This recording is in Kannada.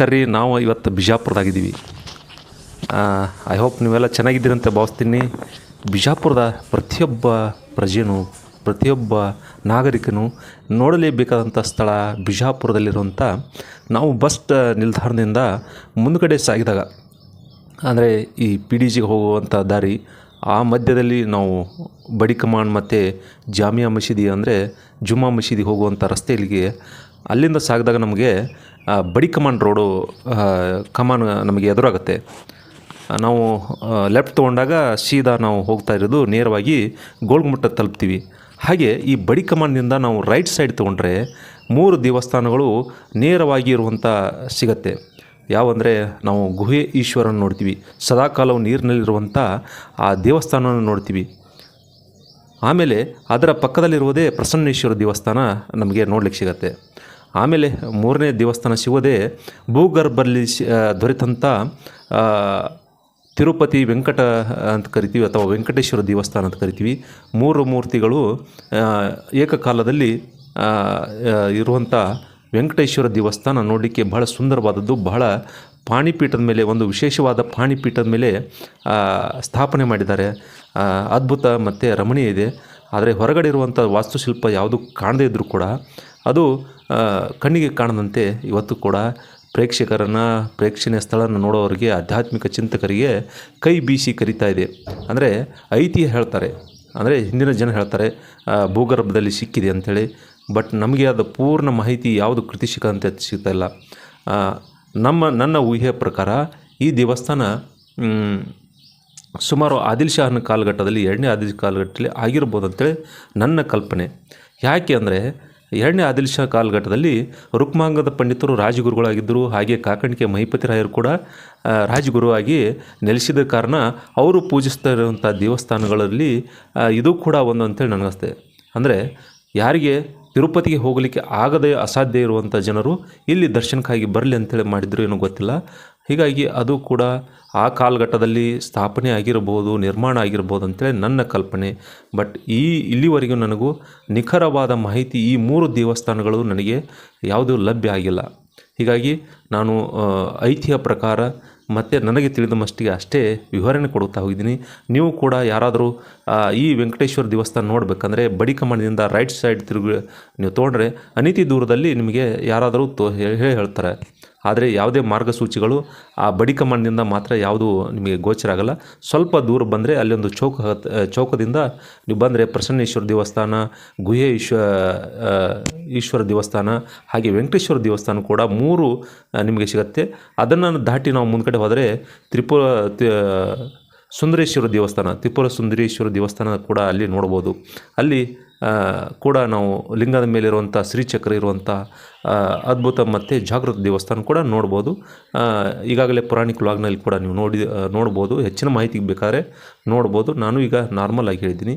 ನಮಸ್ಕಾರ ರೀ. ನಾವು ಇವತ್ತು ಬಿಜಾಪುರದಾಗಿದ್ದೀವಿ. ಐ ಹೋಪ್ ನೀವೆಲ್ಲ ಚೆನ್ನಾಗಿದ್ದೀರಂತ ಭಾವಿಸ್ತೀನಿ. ಬಿಜಾಪುರದ ಪ್ರತಿಯೊಬ್ಬ ಪ್ರಜೆಯೂ, ಪ್ರತಿಯೊಬ್ಬ ನಾಗರಿಕನು ನೋಡಲೇಬೇಕಾದಂಥ ಸ್ಥಳ ಬಿಜಾಪುರದಲ್ಲಿರುವಂಥ, ನಾವು ಬಸ್ ನಿಲ್ದಾಣದಿಂದ ಮುಂದುಗಡೆ ಸಾಗಿದಾಗ ಅಂದರೆ ಈ ಪಿ ಡಿ ಜಿಗೆ ಹೋಗುವಂಥ ದಾರಿ, ಆ ಮಧ್ಯದಲ್ಲಿ ನಾವು ಬಡಿ ಕಮಾನ್ ಮತ್ತು ಜಾಮಿಯಾ ಮಸೀದಿ ಅಂದರೆ ಜುಮ್ಮಾ ಮಸೀದಿಗೆ ಹೋಗುವಂಥ ರಸ್ತೆಯಲ್ಲಿಗೆ ಅಲ್ಲಿಂದ ಸಾಗಿದಾಗ ನಮಗೆ ಬಡಿ ಕಮಾನ್ ರೋಡು ಕಮಾನ್ ನಮಗೆ ಎದುರಾಗುತ್ತೆ. ನಾವು ಲೆಫ್ಟ್ ತೊಗೊಂಡಾಗ ಸೀದಾ ನಾವು ಹೋಗ್ತಾ ಇರೋದು ನೇರವಾಗಿ ಗೋಲ್ಗುಮಟ್ಟ ತಲುಪ್ತೀವಿ. ಹಾಗೆ ಈ ಬಡಿ ಕಮಾನ್ನಿಂದ ನಾವು ರೈಟ್ ಸೈಡ್ ತೊಗೊಂಡ್ರೆ 3 ದೇವಸ್ಥಾನಗಳು ನೇರವಾಗಿ ಇರುವಂಥ ಸಿಗತ್ತೆ. ಯಾವಂದರೆ ನಾವು ಗುಹೆ ಈಶ್ವರನ ನೋಡ್ತೀವಿ, ಸದಾಕಾಲವು ನೀರಿನಲ್ಲಿರುವಂಥ ಆ ದೇವಸ್ಥಾನವನ್ನು ನೋಡ್ತೀವಿ. ಆಮೇಲೆ ಅದರ ಪಕ್ಕದಲ್ಲಿರುವುದೇ ಪ್ರಸನ್ನೇಶ್ವರ ದೇವಸ್ಥಾನ ನಮಗೆ ನೋಡ್ಲಿಕ್ಕೆ ಸಿಗತ್ತೆ. ಆಮೇಲೆ 3ನೇ ದೇವಸ್ಥಾನ ಸಿಗೋದೇ ಭೂಗರ್ಭದಲ್ಲಿ ದೊರೆತಂಥ ತಿರುಪತಿ ವೆಂಕಟ ಅಂತ ಕರಿತೀವಿ, ಅಥವಾ ವೆಂಕಟೇಶ್ವರ ದೇವಸ್ಥಾನ ಅಂತ ಕರಿತೀವಿ. 3 ಮೂರ್ತಿಗಳು ಏಕಕಾಲದಲ್ಲಿ ಇರುವಂಥ ವೆಂಕಟೇಶ್ವರ ದೇವಸ್ಥಾನ ನೋಡಲಿಕ್ಕೆ ಬಹಳ ಸುಂದರವಾದದ್ದು. ಬಹಳ ಪಾಣಿಪೀಠದ ಮೇಲೆ, ಒಂದು ವಿಶೇಷವಾದ ಪಾಣಿಪೀಠದ ಮೇಲೆ ಸ್ಥಾಪನೆ ಮಾಡಿದ್ದಾರೆ. ಅದ್ಭುತ ಮತ್ತು ರಮಣೀಯ ಇದೆ. ಆದರೆ ಹೊರಗಡೆ ಇರುವಂಥ ವಾಸ್ತುಶಿಲ್ಪ ಯಾವುದು ಕಾಣದೇ ಇದ್ದರೂ ಕೂಡ ಅದು ಕಣ್ಣಿಗೆ ಕಾಣದಂತೆ ಇವತ್ತು ಕೂಡ ಪ್ರೇಕ್ಷಣೀಯ ಸ್ಥಳನ ನೋಡೋರಿಗೆ, ಆಧ್ಯಾತ್ಮಿಕ ಚಿಂತಕರಿಗೆ ಕೈ ಬೀಸಿ ಕರೀತಾ ಇದೆ. ಅಂದರೆ ಐತಿಹ್ಯ ಹೇಳ್ತಾರೆ, ಅಂದರೆ ಹಿಂದಿನ ಜನ ಹೇಳ್ತಾರೆ ಭೂಗರ್ಭದಲ್ಲಿ ಸಿಕ್ಕಿದೆ ಅಂಥೇಳಿ. ಬಟ್ ನಮಗೆ ಅದು ಪೂರ್ಣ ಮಾಹಿತಿ ಯಾವುದು ಕೃತಿ ಸಿಕ್ಕಂತೆ ಸಿಗ್ತಾ ಇಲ್ಲ. ನನ್ನ ಊಹೆಯ ಪ್ರಕಾರ ಈ ದೇವಸ್ಥಾನ ಸುಮಾರು ಆದಿಲ್ ಶಾಹನ ಕಾಲಘಟ್ಟದಲ್ಲಿ, 2ನೇ ಆದಿಲ್ ಕಾಲಘಟ್ಟದಲ್ಲಿ ಆಗಿರ್ಬೋದು ಅಂತೇಳಿ ನನ್ನ ಕಲ್ಪನೆ. ಯಾಕೆ ಅಂದರೆ 2ನೇ ಆದಿಲ್ ಶಾ ಕಾಲಘಟ್ಟದಲ್ಲಿ ರುಕ್ಮಾಂಗದ ಪಂಡಿತರು ರಾಜಗುರುಗಳಾಗಿದ್ದರು. ಹಾಗೆ ಕಾಕಣಿಕೆ ಮಹಿಪತಿ ರಾಯರು ಕೂಡ ರಾಜಗುರುವಾಗಿ ನೆಲೆಸಿದ ಕಾರಣ ಅವರು ಪೂಜಿಸ್ತಾ ಇರುವಂಥ ದೇವಸ್ಥಾನಗಳಲ್ಲಿ ಇದು ಕೂಡ ಒಂದು ಅಂತೇಳಿ ನನಗನ್ನಿಸುತ್ತೆ. ಅಂದರೆ ಯಾರಿಗೆ ತಿರುಪತಿಗೆ ಹೋಗಲಿಕ್ಕೆ ಆಗದೇ ಅಸಾಧ್ಯ ಇರುವಂಥ ಜನರು ಇಲ್ಲಿ ದರ್ಶನಕ್ಕಾಗಿ ಬರಲಿ ಅಂಥೇಳಿ ಮಾಡಿದ್ರು ಏನೋ ಗೊತ್ತಿಲ್ಲ. ಹೀಗಾಗಿ ಅದು ಕೂಡ ಆ ಕಾಲಘಟ್ಟದಲ್ಲಿ ಸ್ಥಾಪನೆ ಆಗಿರ್ಬೋದು, ನಿರ್ಮಾಣ ಆಗಿರ್ಬೋದು ಅಂತೇಳಿ ನನ್ನ ಕಲ್ಪನೆ. ಬಟ್ ಇಲ್ಲಿವರೆಗೂ ನನಗೂ ನಿಖರವಾದ ಮಾಹಿತಿ ಈ 3 ದೇವಸ್ಥಾನಗಳು ನನಗೆ ಯಾವುದೂ ಲಭ್ಯ ಆಗಿಲ್ಲ. ಹೀಗಾಗಿ ನಾನು ಐತಿಹ್ಯ ಪ್ರಕಾರ ಮತ್ತು ನನಗೆ ತಿಳಿದ ಮಟ್ಟಿಗೆ ಅಷ್ಟೇ ವಿವರಣೆ ಕೊಡುತ್ತಾ ಹೋಗಿದ್ದೀನಿ. ನೀವು ಕೂಡ ಯಾರಾದರೂ ಈ ವೆಂಕಟೇಶ್ವರ ದೇವಸ್ಥಾನ ನೋಡಬೇಕಂದ್ರೆ ಬಡಿ ಕಮಾನಿಂದ ರೈಟ್ ಸೈಡ್ ನೀವು ತೊಗೊಂಡ್ರೆ ಅನತಿ ದೂರದಲ್ಲಿ ನಿಮಗೆ ಯಾರಾದರೂ ಹೇಳ್ತಾರೆ. ಆದರೆ ಯಾವುದೇ ಮಾರ್ಗಸೂಚಿಗಳು ಆ ಬಡಿ ಕಮಾನಿಂದ ಮಾತ್ರ ಯಾವುದು ನಿಮಗೆ ಗೋಚರ ಆಗಲ್ಲ. ಸ್ವಲ್ಪ ದೂರ ಬಂದರೆ ಅಲ್ಲೊಂದು ಚೌಕದಿಂದ ನೀವು ಬಂದರೆ ಪ್ರಸನ್ನೇಶ್ವರ ದೇವಸ್ಥಾನ, ಗುಹೆ ಈಶ್ವರ ದೇವಸ್ಥಾನ, ಹಾಗೆ ವೆಂಕಟೇಶ್ವರ ದೇವಸ್ಥಾನ ಕೂಡ 3 ನಿಮಗೆ ಸಿಗುತ್ತೆ. ಅದನ್ನು ದಾಟಿ ನಾವು ಮುಂದ್ಗಡೆ ಹೋದರೆ ಸುಂದರೇಶ್ವರ ದೇವಸ್ಥಾನ, ತ್ರಿಪುರ ಸುಂದರೇಶ್ವರ ದೇವಸ್ಥಾನ ಕೂಡ ಅಲ್ಲಿ ನೋಡ್ಬೋದು. ಅಲ್ಲಿ ಕೂಡ ನಾವು ಲಿಂಗದ ಮೇಲಿರುವಂಥ ಶ್ರೀಚಕ್ರ ಇರುವಂಥ ಅದ್ಭುತ ಮತ್ತು ಜಾಗೃತ ದೇವಸ್ಥಾನ ಕೂಡ ನೋಡ್ಬೋದು. ಈಗಾಗಲೇ ಪುರಾಣಿಕ ವ್ಲಾಗ್ನಲ್ಲಿ ಕೂಡ ನೀವು ನೋಡ್ಬೋದು. ಹೆಚ್ಚಿನ ಮಾಹಿತಿಗೆ ಬೇಕಾದ್ರೆ ನೋಡ್ಬೋದು. ನಾನು ಈಗ ನಾರ್ಮಲ್ ಆಗಿ ಹೇಳಿದ್ದೀನಿ.